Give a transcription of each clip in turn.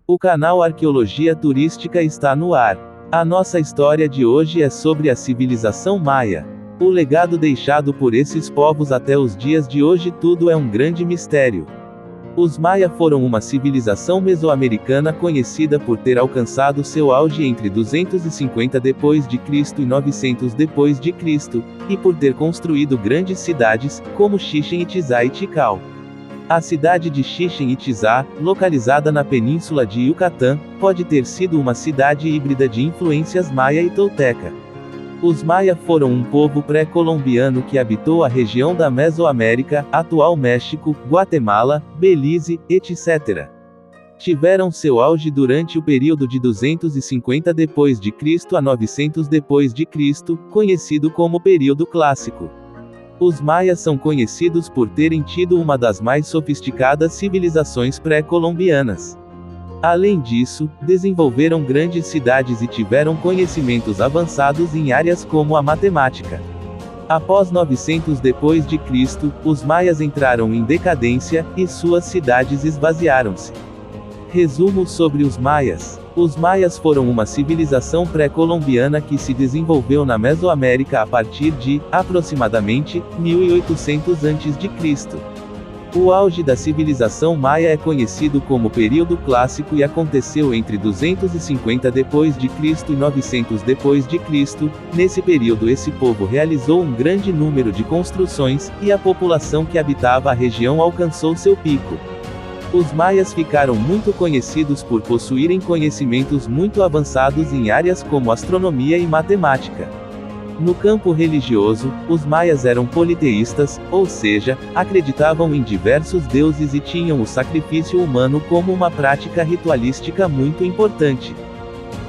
O canal Arqueologia Turística está no ar. A nossa história de hoje é sobre a civilização maia. O legado deixado por esses povos até os dias de hoje tudo é um grande mistério. Os maia foram uma civilização mesoamericana conhecida por ter alcançado seu auge entre 250 d.C. e 900 d.C., e por ter construído grandes cidades, como Chichén Itzá e Tikal. A cidade de Chichén Itzá, localizada na península de Yucatán, pode ter sido uma cidade híbrida de influências maia e tolteca. Os maia foram um povo pré-colombiano que habitou a região da Mesoamérica, atual México, Guatemala, Belize, etc. Tiveram seu auge durante o período de 250 d.C. a 900 d.C., conhecido como período clássico. Os maias são conhecidos por terem tido uma das mais sofisticadas civilizações pré-colombianas. Além disso, desenvolveram grandes cidades e tiveram conhecimentos avançados em áreas como a matemática. Após 900 d.C., os maias entraram em decadência, e suas cidades esvaziaram-se. Resumo sobre os maias. Os maias foram uma civilização pré-colombiana que se desenvolveu na Mesoamérica a partir de, aproximadamente, 1800 a.C. O auge da civilização maia é conhecido como período clássico e aconteceu entre 250 d.C. e 900 d.C. Nesse período esse povo realizou um grande número de construções, e a população que habitava a região alcançou seu pico. Os maias ficaram muito conhecidos por possuírem conhecimentos muito avançados em áreas como astronomia e matemática. No campo religioso, os maias eram politeístas, ou seja, acreditavam em diversos deuses e tinham o sacrifício humano como uma prática ritualística muito importante.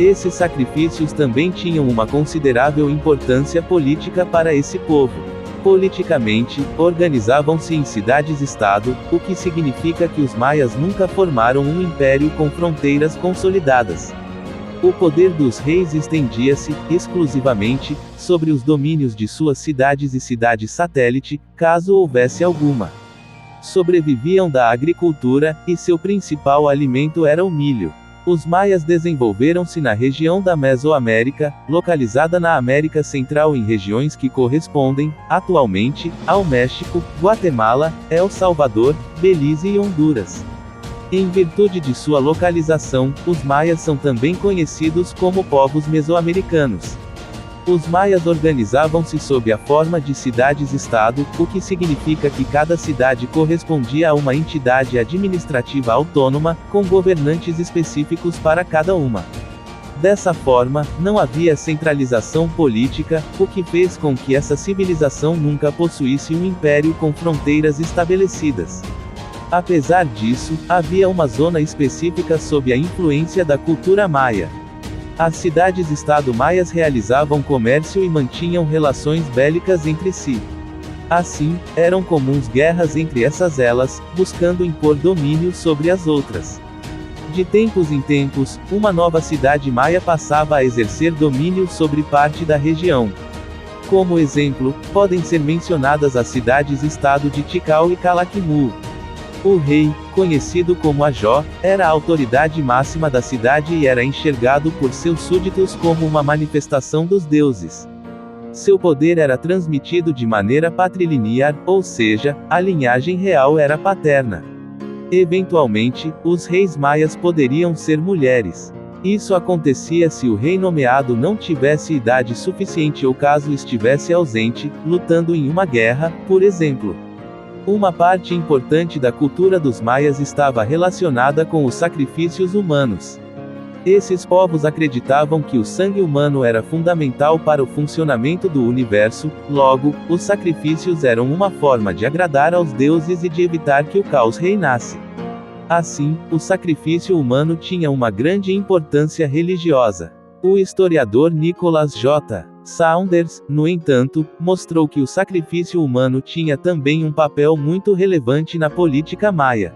Esses sacrifícios também tinham uma considerável importância política para esse povo. Politicamente, organizavam-se em cidades-estado, o que significa que os maias nunca formaram um império com fronteiras consolidadas. O poder dos reis estendia-se, exclusivamente, sobre os domínios de suas cidades e cidades-satélite, caso houvesse alguma. Sobreviviam da agricultura, e seu principal alimento era o milho. Os maias desenvolveram-se na região da Mesoamérica, localizada na América Central em regiões que correspondem, atualmente, ao México, Guatemala, El Salvador, Belize e Honduras. Em virtude de sua localização, os maias são também conhecidos como povos mesoamericanos. Os maias organizavam-se sob a forma de cidades-estado, o que significa que cada cidade correspondia a uma entidade administrativa autônoma, com governantes específicos para cada uma. Dessa forma, não havia centralização política, o que fez com que essa civilização nunca possuísse um império com fronteiras estabelecidas. Apesar disso, havia uma zona específica sob a influência da cultura maia. As cidades-estado maias realizavam comércio e mantinham relações bélicas entre si. Assim, eram comuns guerras entre essas elas, buscando impor domínio sobre as outras. De tempos em tempos, uma nova cidade maia passava a exercer domínio sobre parte da região. Como exemplo, podem ser mencionadas as cidades-estado de Tikal e Calakmul. O rei, conhecido como Ajó, era a autoridade máxima da cidade e era enxergado por seus súditos como uma manifestação dos deuses. Seu poder era transmitido de maneira patrilinear, ou seja, a linhagem real era paterna. Eventualmente, os reis maias poderiam ser mulheres. Isso acontecia se o rei nomeado não tivesse idade suficiente ou caso estivesse ausente, lutando em uma guerra, por exemplo. Uma parte importante da cultura dos maias estava relacionada com os sacrifícios humanos. Esses povos acreditavam que o sangue humano era fundamental para o funcionamento do universo, logo, os sacrifícios eram uma forma de agradar aos deuses e de evitar que o caos reinasse. Assim, o sacrifício humano tinha uma grande importância religiosa. O historiador Nicholas J. Saunders, no entanto, mostrou que o sacrifício humano tinha também um papel muito relevante na política maia.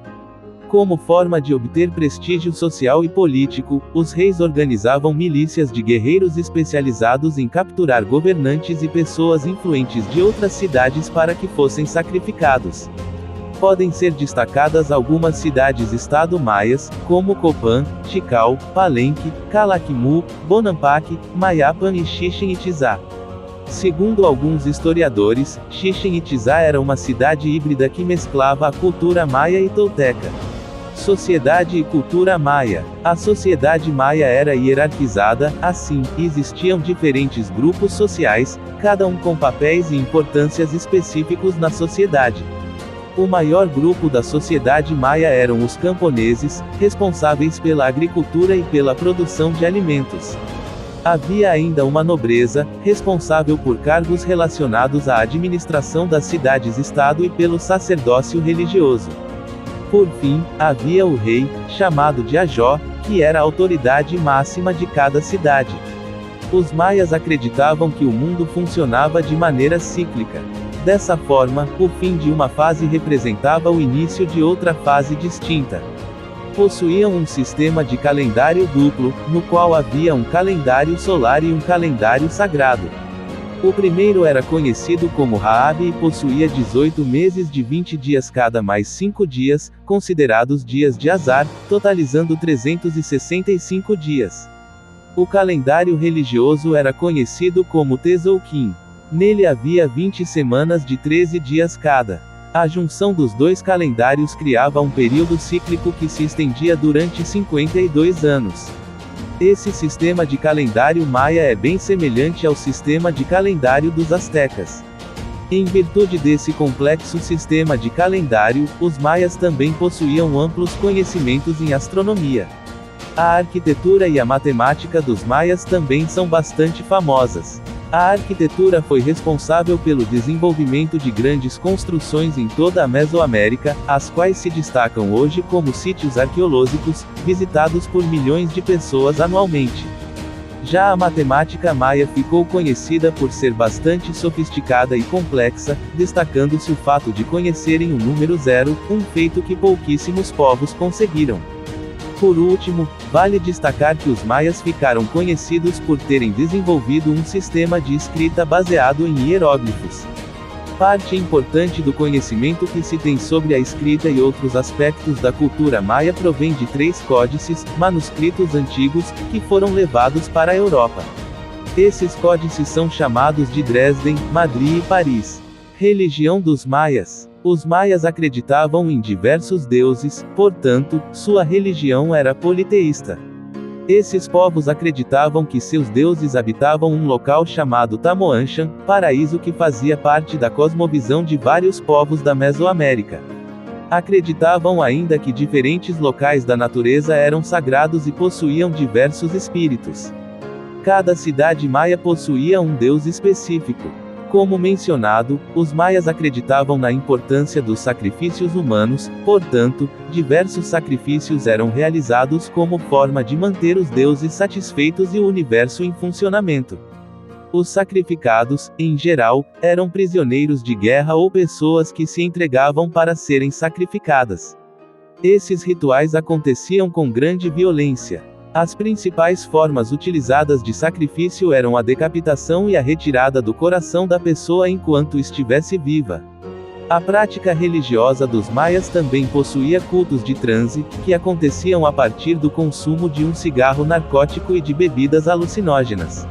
Como forma de obter prestígio social e político, os reis organizavam milícias de guerreiros especializados em capturar governantes e pessoas influentes de outras cidades para que fossem sacrificados. Podem ser destacadas algumas cidades-estado maias, como Copán, Tikal, Palenque, Calakmul, Bonampak, Mayapan e Chichen Itzá. Segundo alguns historiadores, Chichen Itzá era uma cidade híbrida que mesclava a cultura maia e tolteca. Sociedade e cultura maia. A sociedade maia era hierarquizada, assim, existiam diferentes grupos sociais, cada um com papéis e importâncias específicos na sociedade. O maior grupo da sociedade maia eram os camponeses, responsáveis pela agricultura e pela produção de alimentos. Havia ainda uma nobreza, responsável por cargos relacionados à administração das cidades-estado e pelo sacerdócio religioso. Por fim, havia o rei, chamado de Ajó, que era a autoridade máxima de cada cidade. Os maias acreditavam que o mundo funcionava de maneira cíclica. Dessa forma, o fim de uma fase representava o início de outra fase distinta. Possuíam um sistema de calendário duplo, no qual havia um calendário solar e um calendário sagrado. O primeiro era conhecido como Raab e possuía 18 meses de 20 dias cada mais 5 dias, considerados dias de azar, totalizando 365 dias. O calendário religioso era conhecido como Tzolk'in. Nele havia 20 semanas de 13 dias cada. A junção dos dois calendários criava um período cíclico que se estendia durante 52 anos. Esse sistema de calendário maia é bem semelhante ao sistema de calendário dos astecas. Em virtude desse complexo sistema de calendário, os maias também possuíam amplos conhecimentos em astronomia. A arquitetura e a matemática dos maias também são bastante famosas. A arquitetura foi responsável pelo desenvolvimento de grandes construções em toda a Mesoamérica, as quais se destacam hoje como sítios arqueológicos, visitados por milhões de pessoas anualmente. Já a matemática maia ficou conhecida por ser bastante sofisticada e complexa, destacando-se o fato de conhecerem o número zero, um feito que pouquíssimos povos conseguiram. Por último, vale destacar que os maias ficaram conhecidos por terem desenvolvido um sistema de escrita baseado em hieróglifos. Parte importante do conhecimento que se tem sobre a escrita e outros aspectos da cultura maia provém de 3 códices, manuscritos antigos, que foram levados para a Europa. Esses códices são chamados de Dresden, Madrid e Paris. Religião dos maias. Os maias acreditavam em diversos deuses, portanto, sua religião era politeísta. Esses povos acreditavam que seus deuses habitavam um local chamado Tamoanchan, paraíso que fazia parte da cosmovisão de vários povos da Mesoamérica. Acreditavam ainda que diferentes locais da natureza eram sagrados e possuíam diversos espíritos. Cada cidade maia possuía um deus específico. Como mencionado, os maias acreditavam na importância dos sacrifícios humanos, portanto, diversos sacrifícios eram realizados como forma de manter os deuses satisfeitos e o universo em funcionamento. Os sacrificados, em geral, eram prisioneiros de guerra ou pessoas que se entregavam para serem sacrificadas. Esses rituais aconteciam com grande violência. As principais formas utilizadas de sacrifício eram a decapitação e a retirada do coração da pessoa enquanto estivesse viva. A prática religiosa dos maias também possuía cultos de transe, que aconteciam a partir do consumo de um cigarro narcótico e de bebidas alucinógenas.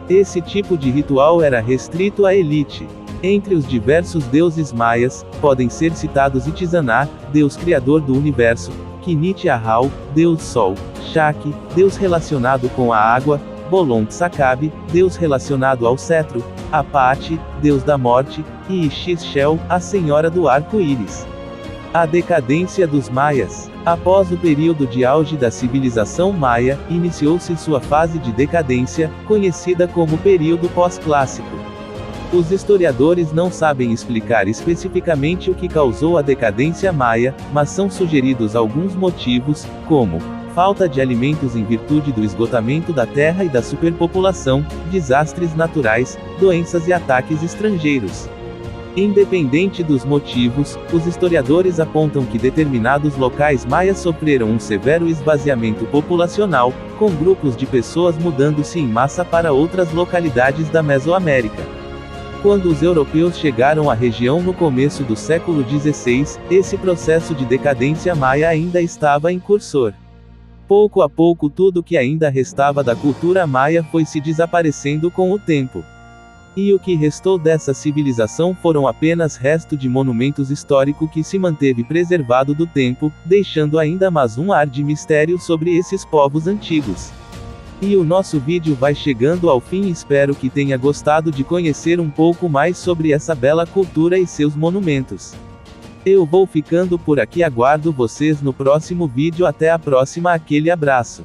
Esse tipo de ritual era restrito à elite. Entre os diversos deuses maias, podem ser citados Itzaná, deus criador do universo, Kinit Ahau, deus sol, Shaki, deus relacionado com a água, Bolon Tsakabi, deus relacionado ao cetro, Apate, deus da morte, e Ixchel, a senhora do arco-íris. A decadência dos maias. Após o período de auge da civilização maia, iniciou-se sua fase de decadência, conhecida como período pós-clássico. Os historiadores não sabem explicar especificamente o que causou a decadência maia, mas são sugeridos alguns motivos, como falta de alimentos em virtude do esgotamento da terra e da superpopulação, desastres naturais, doenças e ataques estrangeiros. Independente dos motivos, os historiadores apontam que determinados locais maias sofreram um severo esvaziamento populacional, com grupos de pessoas mudando-se em massa para outras localidades da Mesoamérica. Quando os europeus chegaram à região no começo do século XVI, esse processo de decadência maia ainda estava em cursor. Pouco a pouco tudo que ainda restava da cultura maia foi se desaparecendo com o tempo. E o que restou dessa civilização foram apenas restos de monumentos históricos que se manteve preservado do tempo, deixando ainda mais um ar de mistério sobre esses povos antigos. E o nosso vídeo vai chegando ao fim, espero que tenha gostado de conhecer um pouco mais sobre essa bela cultura e seus monumentos. Eu vou ficando por aqui, aguardo vocês no próximo vídeo, até a próxima, aquele abraço.